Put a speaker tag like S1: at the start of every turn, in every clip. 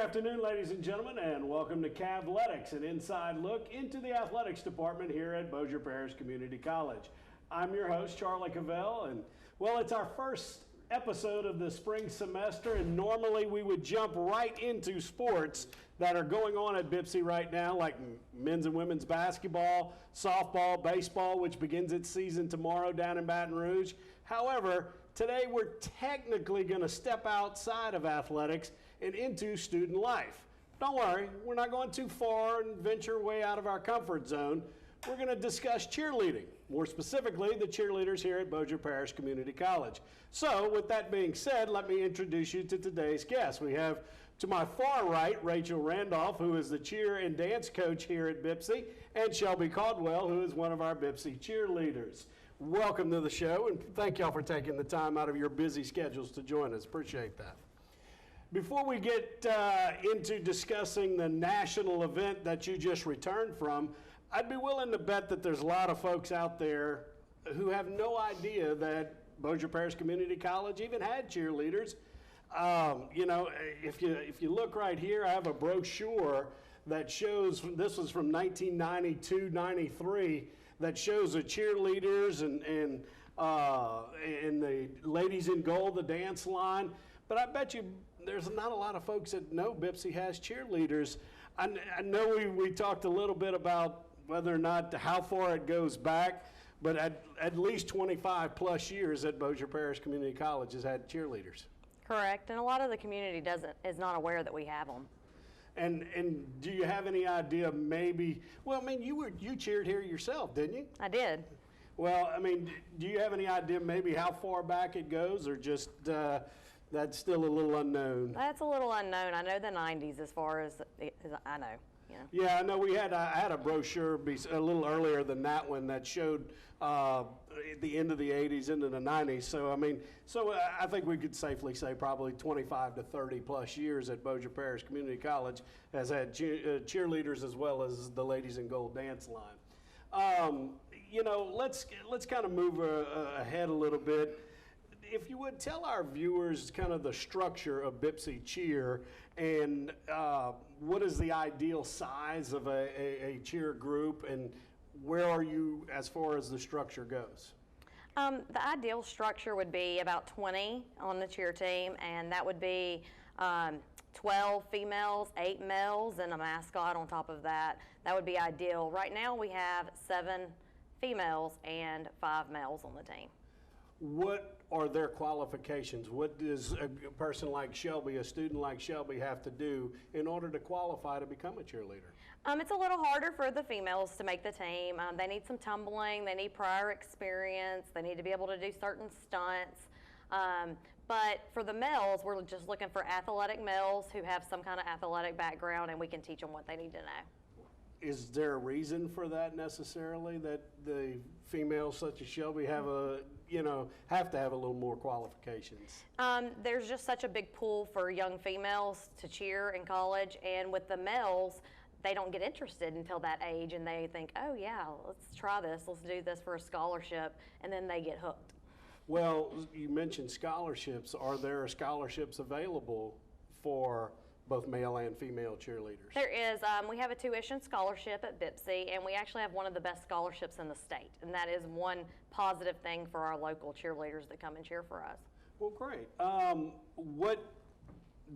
S1: afternoon, ladies and gentlemen, and welcome to Cavletics, an inside look into the athletics department here at Bossier Parish Community College. I'm your host, Charlie Cavell, and well, it's our first episode of the spring semester, and normally we would jump right into sports that are going on at BPSI right now, like men's and women's basketball, softball, baseball, which begins its season tomorrow down in Baton Rouge. However, today we're technically going to step outside of athletics and into student life. Don't worry, we're not going too far and venture way out of our comfort zone. We're going to discuss cheerleading, more specifically the cheerleaders here at Bossier Parish Community College. So with that being said, let me introduce you to today's guest. We have to my far right, Rachel Randolph, who is the cheer and dance coach here at BPSI, and Shelby Caldwell, who is one of our BPSI cheerleaders. Welcome to the show, and thank y'all for taking the time out of your busy schedules to join us. Appreciate that. Before we get into discussing the national event that you just returned from, I'd be willing to bet that there's a lot of folks out there who have no idea that Bossier Parish Community College even had cheerleaders. You know, if you look right here, I have a brochure that shows, this was from 1992-93, that shows the cheerleaders and the ladies in gold, the dance line. But I bet you there's not a lot of folks that know BPSI has cheerleaders. I know we talked a little bit about whether or not how far it goes back, but at least 25 plus years at Bossier Parish Community College has had cheerleaders.
S2: Correct, and a lot of the community is not aware that we have them.
S1: And do you have any idea maybe, well, I mean, you cheered here yourself, didn't you?
S2: I did.
S1: Well, I mean, do you have any idea maybe how far back it goes, or just that's still a little unknown?
S2: That's a little unknown. I know the 90s as far as I know.
S1: Yeah, I know I had a brochure a little earlier than that one that showed the end of the 80s into the 90s. So, I mean, I think we could safely say probably 25 to 30 plus years at Bossier Parish Community College has had cheerleaders as well as the Ladies in Gold dance line. You know, let's kind of move ahead a little bit. If you would tell our viewers kind of the structure of BPSI cheer and what is the ideal size of a cheer group, and where are you as far as the structure goes?
S2: The ideal structure would be about 20 on the cheer team, and that would be 12 females, 8 males, and a mascot on top of that. That would be ideal. Right now we have 7 females and 5 males on the team.
S1: What are their qualifications? What does a person like Shelby, a student like Shelby, have to do in order to qualify to become a cheerleader?
S2: It's a little harder for the females to make the team. They need some tumbling, they need prior experience, they need to be able to do certain stunts. But for the males, we're just looking for athletic males who have some kind of athletic background, and we can teach them what they need to know.
S1: Is there a reason for that necessarily, that the females such as Shelby have to have a little more qualifications?
S2: There's just such a big pool for young females to cheer in college, and with the males, they don't get interested until that age, and they think, oh yeah, let's try this, let's do this for a scholarship, and then they get hooked.
S1: Well, you mentioned scholarships. Are there scholarships available for both male and female cheerleaders?
S2: There is. We have a tuition scholarship at BPSI, and we actually have one of the best scholarships in the state, and that is one positive thing for our local cheerleaders that come and cheer for us.
S1: Well, great. What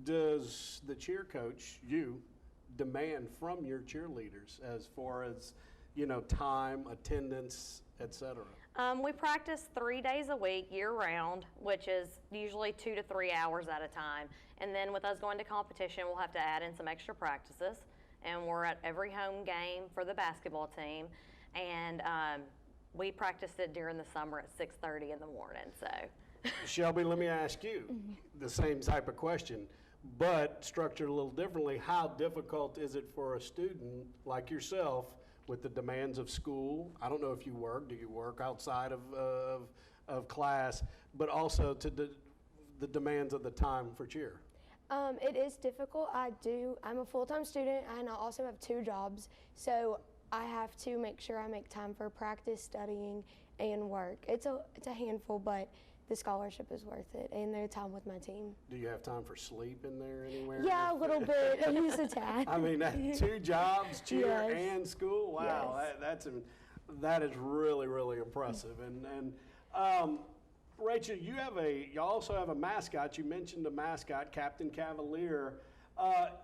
S1: does the cheer coach, you, demand from your cheerleaders as far as, you know, time, attendance, etc.?
S2: We practice 3 days a week year-round, which is usually 2 to 3 hours at a time. And then with us going to competition, we'll have to add in some extra practices. And we're at every home game for the basketball team. And we practiced it during the summer at 6:30 in the morning. So,
S1: Shelby, let me ask you the same type of question, but structured a little differently. How difficult is it for a student like yourself with the demands of school? I don't know if you work. Do you work outside of class? But also to the demands of the time for cheer.
S3: It is difficult. I'm a full-time student, and I also have 2 jobs. So I have to make sure I make time for practice, studying, and work. It's a handful, but the scholarship is worth it, and the time with my team.
S1: Do you have time for sleep in there anywhere?
S3: Yeah, a little bit. Just a tad.
S1: I mean, 2 jobs, cheer
S3: Yes.
S1: and school. Wow,
S3: Yes.
S1: that is really, really impressive. And Rachel, you also have a mascot. You mentioned a mascot, Captain Cavalier.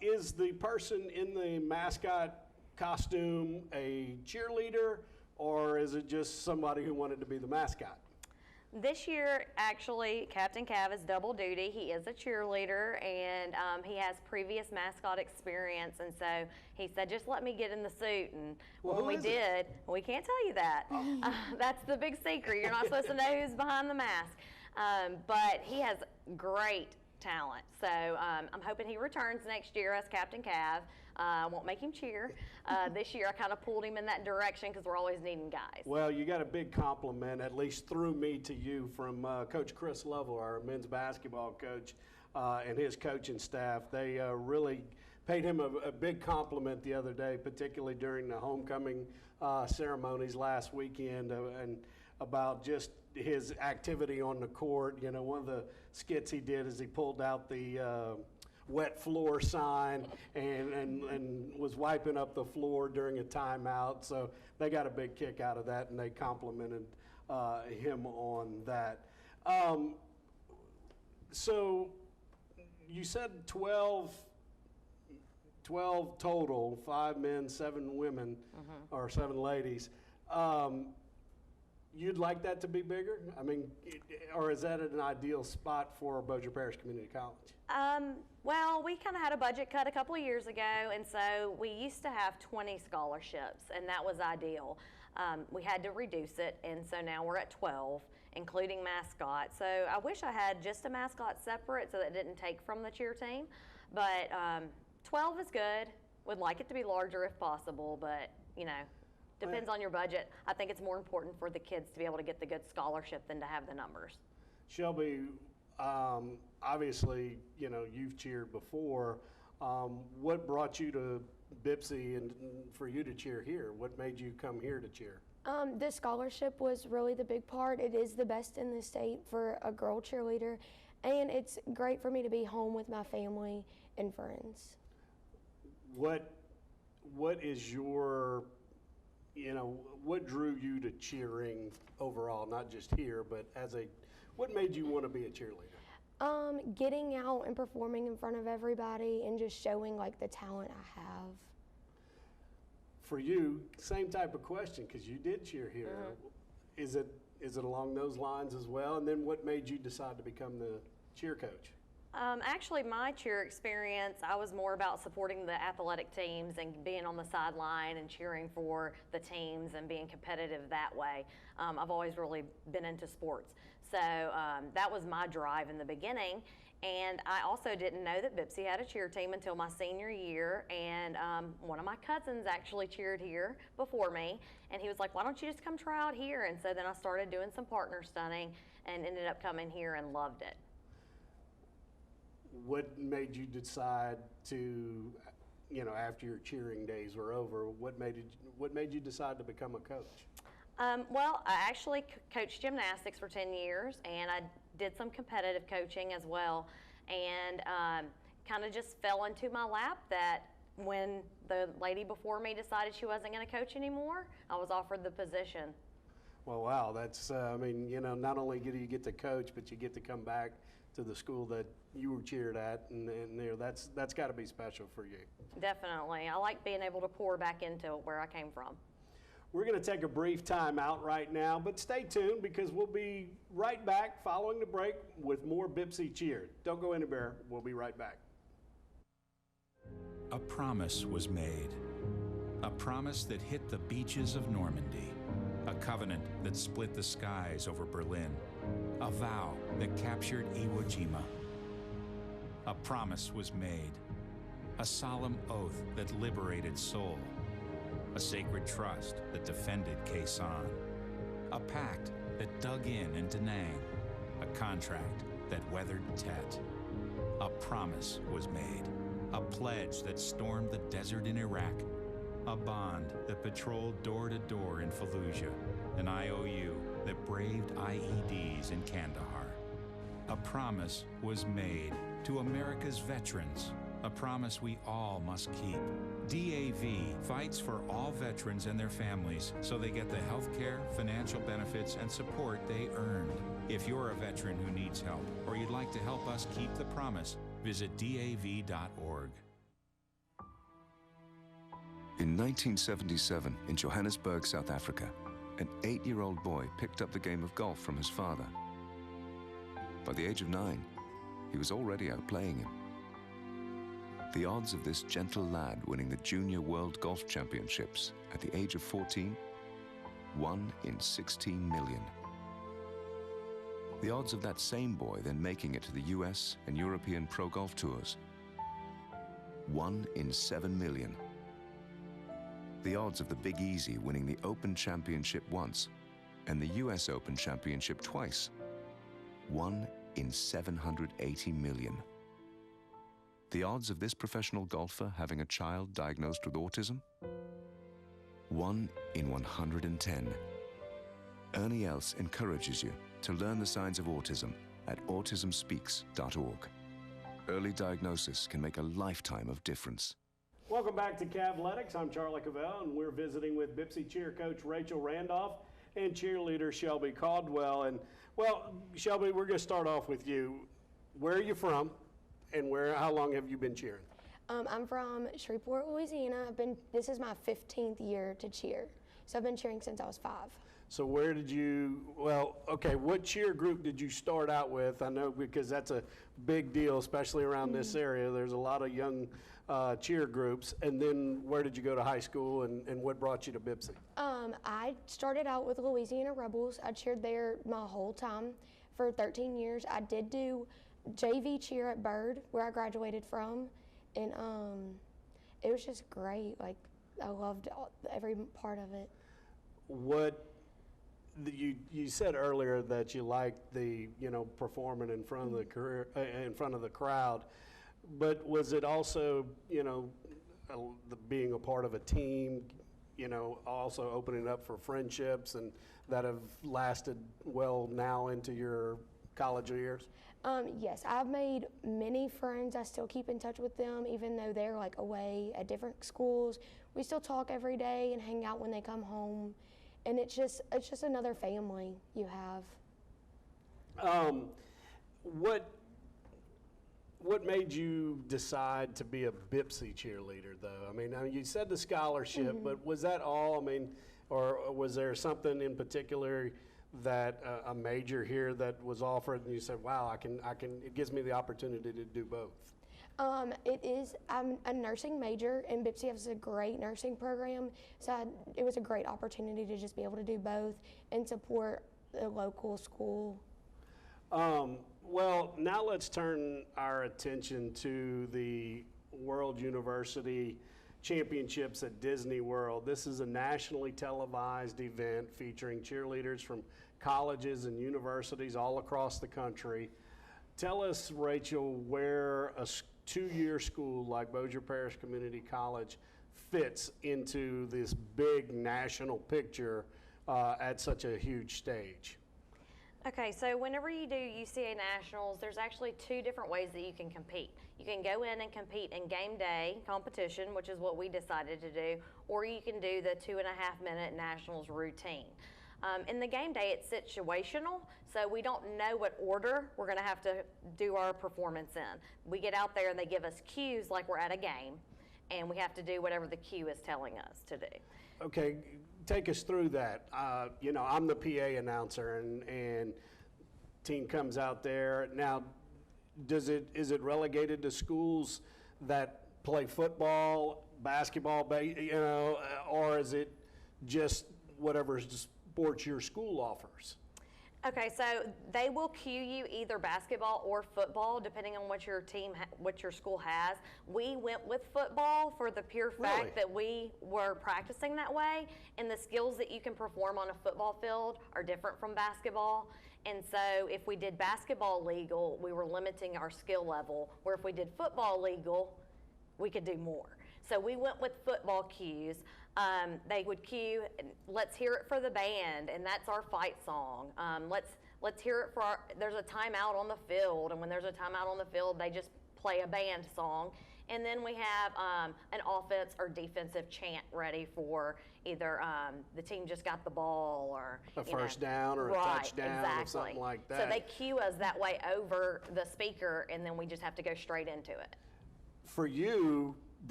S1: Is the person in the mascot costume a cheerleader, or is it just somebody who wanted to be the mascot?
S2: This year, actually, Captain Cav is double duty. He is a cheerleader, and he has previous mascot experience, and so he said, just let me get in the suit. And when we did, we can't tell you that. That's the big secret. You're not supposed to know who's behind the mask. But he has great talent, so I'm hoping he returns next year as Captain Cav. I won't make him cheer. This year I kind of pulled him in that direction because we're always needing guys.
S1: Well, you got a big compliment, at least through me to you, from Coach Chris Lovell, our men's basketball coach, and his coaching staff. They really paid him a big compliment the other day, particularly during the homecoming ceremonies last weekend, and about just his activity on the court. You know, one of the skits he did is he pulled out the wet floor sign and was wiping up the floor during a timeout. So they got a big kick out of that, and they complimented him on that. So you said 12 total, 5 men, 7 women, or 7 ladies. You'd like that to be bigger? I mean, or is that an ideal spot for Bossier Parish Community College?
S2: Well, we kind of had a budget cut a couple of years ago, and so we used to have 20 scholarships, and that was ideal. We had to reduce it, and so now we're at 12, including mascot. So I wish I had just a mascot separate so that it didn't take from the cheer team, but 12 is good. Would like it to be larger if possible, but you know, depends on your budget. I think it's more important for the kids to be able to get the good scholarship than to have the numbers.
S1: Shelby, obviously, you know, you've cheered before. What brought you to Bipsy and for you to cheer here? What made you come here to cheer?
S3: The scholarship was really the big part. It is the best in the state for a girl cheerleader, and it's great for me to be home with my family and friends.
S1: What is your, you know, what drew you to cheering overall, not just here, but what made you want to be a cheerleader?
S3: Getting out and performing in front of everybody and just showing like the talent I have.
S1: For you, same type of question, because you did cheer here. Is it along those lines as well? And then what made you decide to become the cheer coach?
S2: Actually, my cheer experience, I was more about supporting the athletic teams and being on the sideline and cheering for the teams and being competitive that way. I've always really been into sports. So that was my drive in the beginning. And I also didn't know that Bipsy had a cheer team until my senior year. And one of my cousins actually cheered here before me. And he was like, why don't you just come try out here? And so then I started doing some partner stunning and ended up coming here and loved it.
S1: What made you decide to, you know, after your cheering days were over, what made you decide to become a coach?
S2: Well, I actually coached gymnastics for 10 years, and I did some competitive coaching as well, and kind of just fell into my lap that when the lady before me decided she wasn't going to coach anymore, I was offered the position.
S1: Well, wow, that's, I mean, you know, not only do you get to coach, but you get to come back to the school that you were cheered at, and you know, that's got to be special for you.
S2: Definitely. I like being able to pour back into where I came from.
S1: We're going to take a brief time out right now, but stay tuned because we'll be right back following the break with more Bipsy Cheer. Don't go anywhere. We'll be right back.
S4: A promise was made. A promise that hit the beaches of Normandy. A covenant that split the skies over Berlin. A vow that captured Iwo Jima. A promise was made. A solemn oath that liberated Seoul. A sacred trust that defended Quezon. A pact that dug in Da Nang. A contract that weathered Tet. A promise was made. A pledge that stormed the desert in Iraq. A bond that patrolled door to door in Fallujah. An IOU that braved IEDs in Kandahar. A promise was made to America's veterans, a promise we all must keep. DAV fights for all veterans and their families so they get the health care, financial benefits, and support they earned. If you're a veteran who needs help or you'd like to help us keep the promise, visit DAV.org.
S5: In 1977, in Johannesburg, South Africa, an 8-year-old boy picked up the game of golf from his father. By the age of 9, he was already outplaying him. The odds of this gentle lad winning the Junior World Golf Championships at the age of 14, 1 in 16 million. The odds of that same boy then making it to the US and European Pro Golf Tours, 1 in 7 million. The odds of the Big Easy winning the Open Championship once and the US Open Championship twice, 1 in 780 million. The odds of this professional golfer having a child diagnosed with autism, 1 in 110. Ernie Els encourages you to learn the signs of autism at autismspeaks.org. Early diagnosis can make a lifetime of difference.
S1: Welcome back to Cavletics. I'm Charlie Cavell, and we're visiting with Bipsy cheer coach Rachel Randolph and cheerleader Shelby Caldwell. And, well, Shelby, we're going to start off with you. Where are you from, and how long have you been cheering?
S3: I'm from Shreveport, Louisiana. This is my 15th year to cheer. So I've been cheering since I was 5.
S1: So what cheer group did you start out with? I know because that's a big deal, especially around this area. There's a lot of young cheer groups. And then where did you go to high school, and what brought you to Bipsy?
S3: I started out with Louisiana Rebels. I cheered there my whole time for 13 years. I did do JV cheer at Byrd, where I graduated from. And it was just great. Like, I loved every part of it.
S1: You said earlier that you liked the performing in front of the crowd, but was it also being a part of a team, also opening up for friendships and that have lasted well now into your college years?
S3: Yes, I've made many friends. I still keep in touch with them, even though they're like away at different schools. We still talk every day and hang out when they come home. And it's just another family you have.
S1: What made you decide to be a Bipsy cheerleader, though? I mean, you said the scholarship, but was that all? I mean, or was there something in particular that a major here that was offered, and you said, "Wow, I can." It gives me the opportunity to do both. I'm a nursing major, and Bipsy has a great nursing program, so it was a great opportunity to just be able to do both and support the local school. Well, now let's turn our attention to the World University Championships at Disney World. This is a nationally televised event featuring cheerleaders from colleges and universities all across the country. Tell us, Rachel, where a 2-year school like Bossier Parish Community College fits into this big national picture at such a huge stage.
S2: Okay, so whenever you do UCA Nationals, there's actually 2 different ways that you can compete. You can go in and compete in game day competition, which is what we decided to do, or you can do the 2.5-minute Nationals routine. In the game day, it's situational, so we don't know what order we're going to have to do our performance in. We get out there and they give us cues like we're at a game, and we have to do whatever the cue is telling us to do.
S1: Okay, take us through that. I'm the PA announcer, and team comes out there. Now, is it relegated to schools that play football, basketball, or is it just whatever sports your school offers?
S2: Okay, so they will cue you either basketball or football, depending on what your school has. We went with football for the pure fact that we were practicing that way, and the skills that you can perform on a football field are different from basketball. And so if we did basketball legal, we were limiting our skill level, where if we did football legal, we could do more. So we went with football cues. They would cue, let's hear it for the band, and that's our fight song. Let's hear it for there's a timeout on the field, and when there's a timeout on the field, they just play a band song. And then we have an offense or defensive chant ready for either the team just got the ball or
S1: a first down or a touchdown or something like that.
S2: So they cue us that way over the speaker, and then we just have to go straight into it.
S1: For you,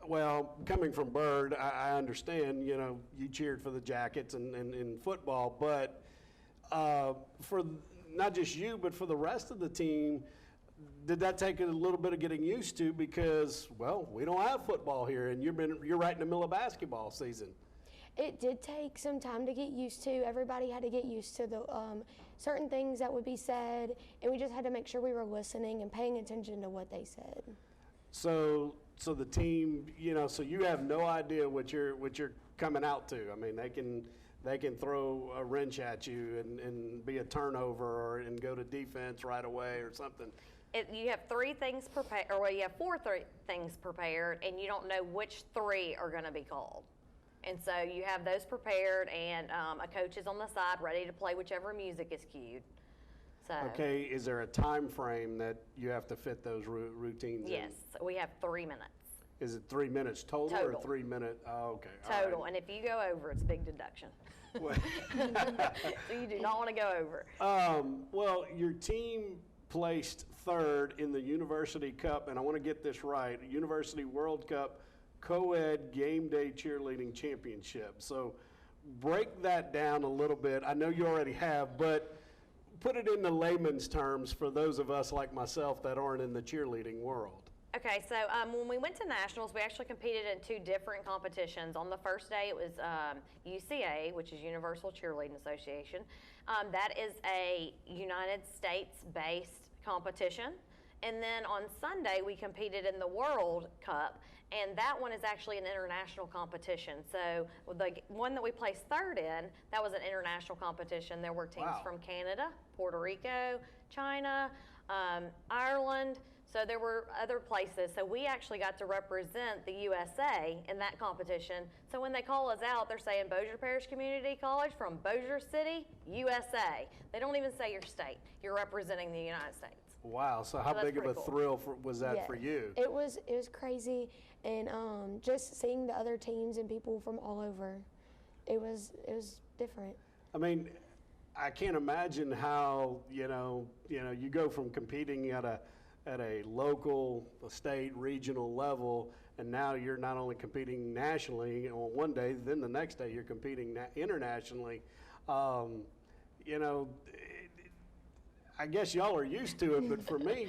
S1: well, coming from Bird, I understand, you cheered for the Jackets and in football, but for not just you, but for the rest of the team, did that take a little bit of getting used to because, well, we don't have football here, and you're right in the middle of basketball season?
S3: It did take some time to get used to. Everybody had to get used to the certain things that would be said, and we just had to make sure we were listening and paying attention to what they said.
S1: So the team, so you have no idea what you're coming out to. I mean, they can throw a wrench at you and be a turnover and go to defense right away or something.
S2: You have 3 things prepared, or you have 4 things prepared, and you don't know which 3 are going to be called. And so you have those prepared, and a coach is on the side ready to play whichever music is cued. So.
S1: Okay, is there a time frame that you have to fit those routines in?
S2: Yes, we have 3 minutes.
S1: Is it 3 minutes total. Or 3 minute? Oh, okay.
S2: Total,
S1: right.
S2: And if you go over, it's a big deduction. So you do not want to go over.
S1: Well, your team placed 3rd in the University Cup, and I want to get this right, University World Cup Co-ed Game Day Cheerleading Championship. So break that down a little bit. I know you already have, but put it into layman's terms for those of us like myself that aren't in the cheerleading world.
S2: Okay, so when we went to nationals, we actually competed in 2 different competitions. On the first day, it was UCA, which is Universal Cheerleading Association. That is a United States-based competition. And then on Sunday, we competed in the World Cup, and that one is actually an international competition. So the one that we placed 3rd in, that was an international competition. There were teams from Canada, Puerto Rico, China, Ireland. So there were other places. So we actually got to represent the USA in that competition. So when they call us out, they're saying Bossier Parish Community College from Bossier City, USA. They don't even say your state. You're representing the United States.
S1: Wow, so how big of a thrill was that for you?
S3: It was crazy, and just seeing the other teams and people from all over, it was different.
S1: I mean, I can't imagine how, you go from competing at a local, a state, regional level, and now you're not only competing nationally on one day, then the next day you're competing internationally. I guess y'all are used to it, but for me,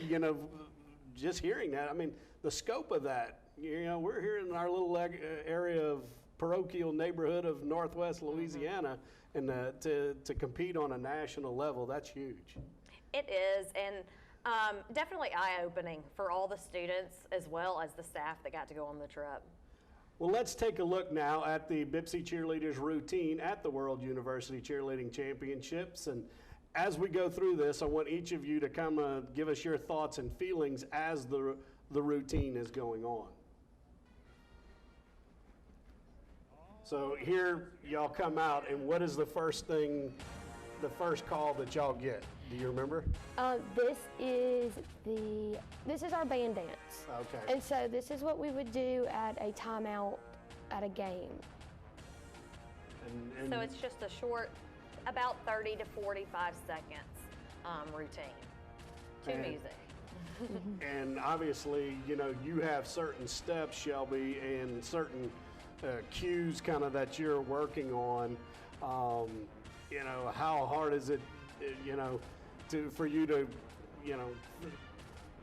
S1: just hearing that, I mean, the scope of that, we're here in our little area of parochial neighborhood of Northwest Louisiana, and to compete on a national level, that's huge.
S2: It is, and definitely eye-opening for all the students as well as the staff that got to go on the trip.
S1: Well, let's take a look now at the Bipsy cheerleaders routine at the World University Cheerleading Championships. And as we go through this, I want each of you to come give us your thoughts and feelings as the routine is going on. So here y'all come out, and what is the first call that y'all get? Do you remember?
S3: This is our band dance.
S1: Okay.
S3: And so this is what we would do at a timeout at a game.
S1: And
S2: so it's just a short, about 30 to 45 seconds routine to music.
S1: And obviously, you have certain steps, Shelby, and certain cues kind of that you're working on. How hard is it, for you to,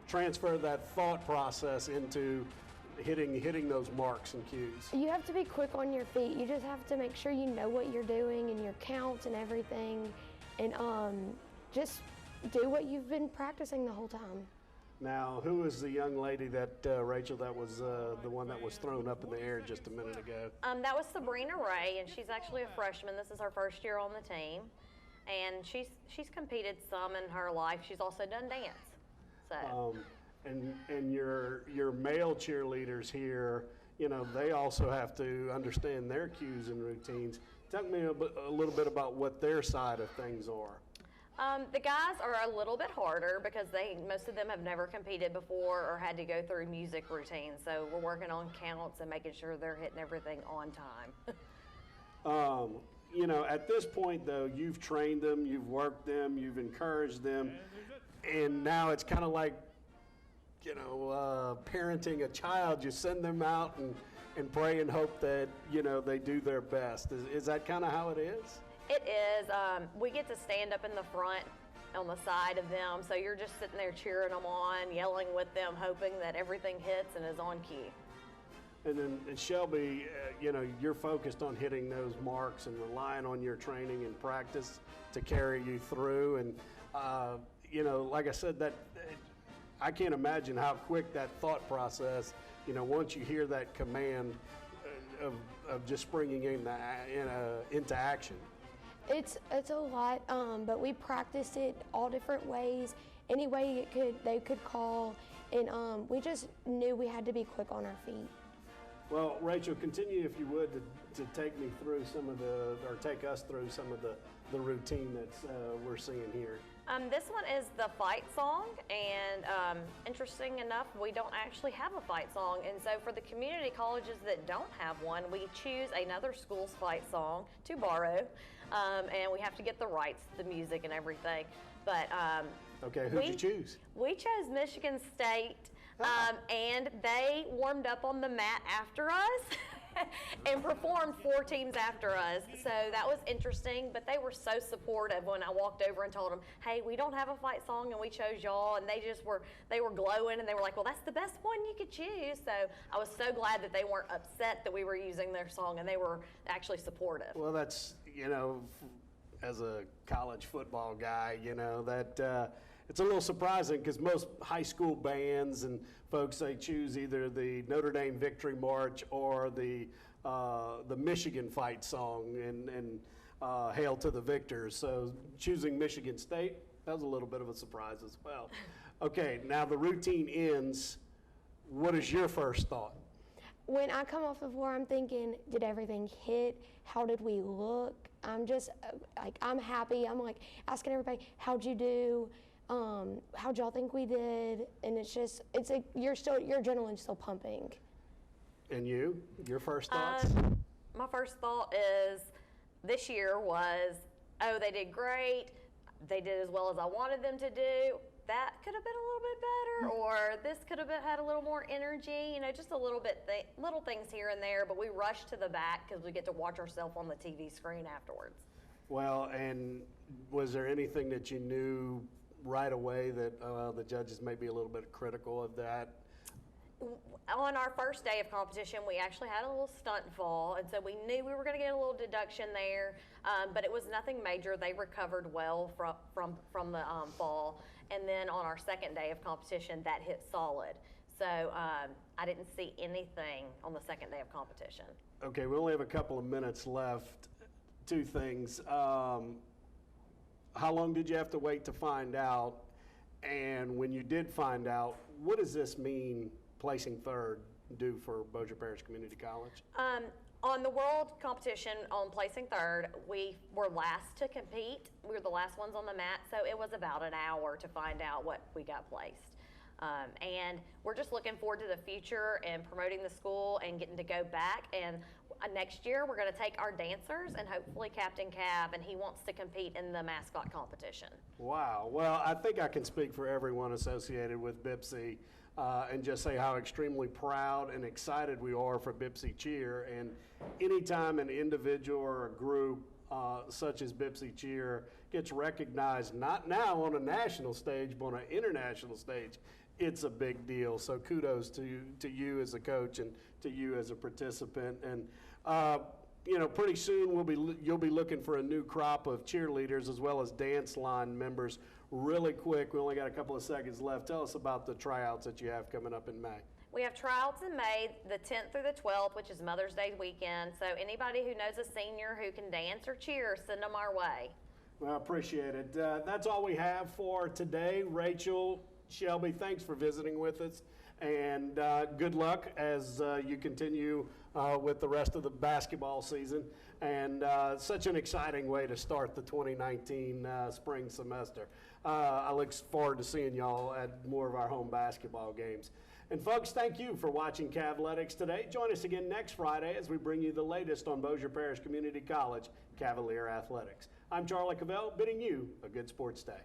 S1: transfer that thought process into hitting those marks and cues?
S3: You have to be quick on your feet. You just have to make sure you know what you're doing and your counts and everything, and just do what you've been practicing the whole time.
S1: Now, who was the young lady that, Rachel, that was the one that was thrown up in the air just a minute ago?
S2: That was Sabrina Ray, and she's actually a freshman. This is her first year on the team, and she's competed some in her life. She's also done dance. So.
S1: And your male cheerleaders here, they also have to understand their cues and routines. Tell me a little bit about what their side of things are.
S2: The guys are a little bit harder because most of them have never competed before or had to go through music routines. So we're working on counts and making sure they're hitting everything on time.
S1: At this point, though, you've trained them, you've worked them, you've encouraged them, and now it's kind of like, parenting a child. You send them out and pray and hope that, they do their best. Is that kind of how it is?
S2: It is. We get to stand up in the front on the side of them, so you're just sitting there cheering them on, yelling with them, hoping that everything hits and is on key.
S1: And then, Shelby, you're focused on hitting those marks and relying on your training and practice to carry you through. And, like I said, that I can't imagine how quick that thought process, once you hear that command of just springing into action.
S3: It's a lot, but we practiced it all different ways. Any way they could call, and we just knew we had to be quick on our feet.
S1: Well, Rachel, continue if you would to take me through take us through some of the routine that we're seeing here.
S2: This one is the fight song, and interesting enough, we don't actually have a fight song, and so for the community colleges that don't have one, we choose another school's fight song to borrow, and we have to get the rights to the music and everything. But
S1: okay, who'd you choose?
S2: We chose Michigan State, and they warmed up on the mat after us. And performed 4 teams after us. So that was interesting, but they were so supportive when I walked over and told them, hey, we don't have a fight song and we chose y'all, and they were glowing, and they were like, well, that's the best one you could choose. So I was so glad that they weren't upset that we were using their song, and they were actually supportive.
S1: Well, that's, as a college football guy, that it's a little surprising because most high school bands and folks, they choose either the Notre Dame Victory March or the Michigan fight song and Hail to the Victors. So choosing Michigan State, that was a little bit of a surprise as well. Okay, now the routine ends. What is your first thought?
S3: When I come off the floor, I'm thinking, did everything hit? How did we look? I'm just I'm happy. I'm like asking everybody, how'd you do? How'd y'all think we did? And your adrenaline's still pumping.
S1: And your first thoughts?
S2: My first thought is this year was, oh, they did great. They did as well as I wanted them to do. That could have been a little bit better, or this could have had a little more energy. Just a little bit, little things here and there. But we rushed to the back because we get to watch ourselves on the TV screen afterwards. Well,
S1: and was there anything that you knew right away that the judges may be a little bit critical of that?
S2: On our first day of competition, we actually had a little stunt fall, and so we knew we were going to get a little deduction there, but it was nothing major. They recovered well from the fall, and then on our second day of competition, that hit solid. So I didn't see anything on the second day of competition.
S1: Okay, we only have a couple of minutes left. 2 things. How long did you have to wait to find out? And when you did find out, what does this mean, placing third, do for Bossier Parish Community College?
S2: On the world competition on placing third, we were last to compete. We were the last ones on the mat, so it was about an hour to find out what we got placed. And we're just looking forward to the future and promoting the school and getting to go back. And next year, we're going to take our dancers and hopefully Captain Cav, and he wants to compete in the mascot competition.
S1: Wow. Well, I think I can speak for everyone associated with BIPSI and just say how extremely proud and excited we are for BIPSI Cheer. And anytime an individual or a group such as BIPSI Cheer gets recognized, not now on a national stage, but on an international stage, it's a big deal. So kudos to you as a coach and to you as a participant. And pretty soon you'll be looking for a new crop of cheerleaders as well as dance line members. Really quick, we only got a couple of seconds left. Tell us about the tryouts that you have coming up in May.
S2: We have tryouts in May, the 10th through the 12th, which is Mother's Day weekend. So anybody who knows a senior who can dance or cheer, send them our way.
S1: Well, I appreciate it. That's all we have for today. Rachel, Shelby, thanks for visiting with us. and good luck as you continue with the rest of the basketball season. And such an exciting way to start the 2019 spring semester. I look forward to seeing y'all at more of our home basketball games. And folks, thank you for watching Cavletics today. Join us again next Friday as we bring you the latest on Bossier Parish Community College Cavalier Athletics. I'm Charlie Cavell, bidding you a good sports day.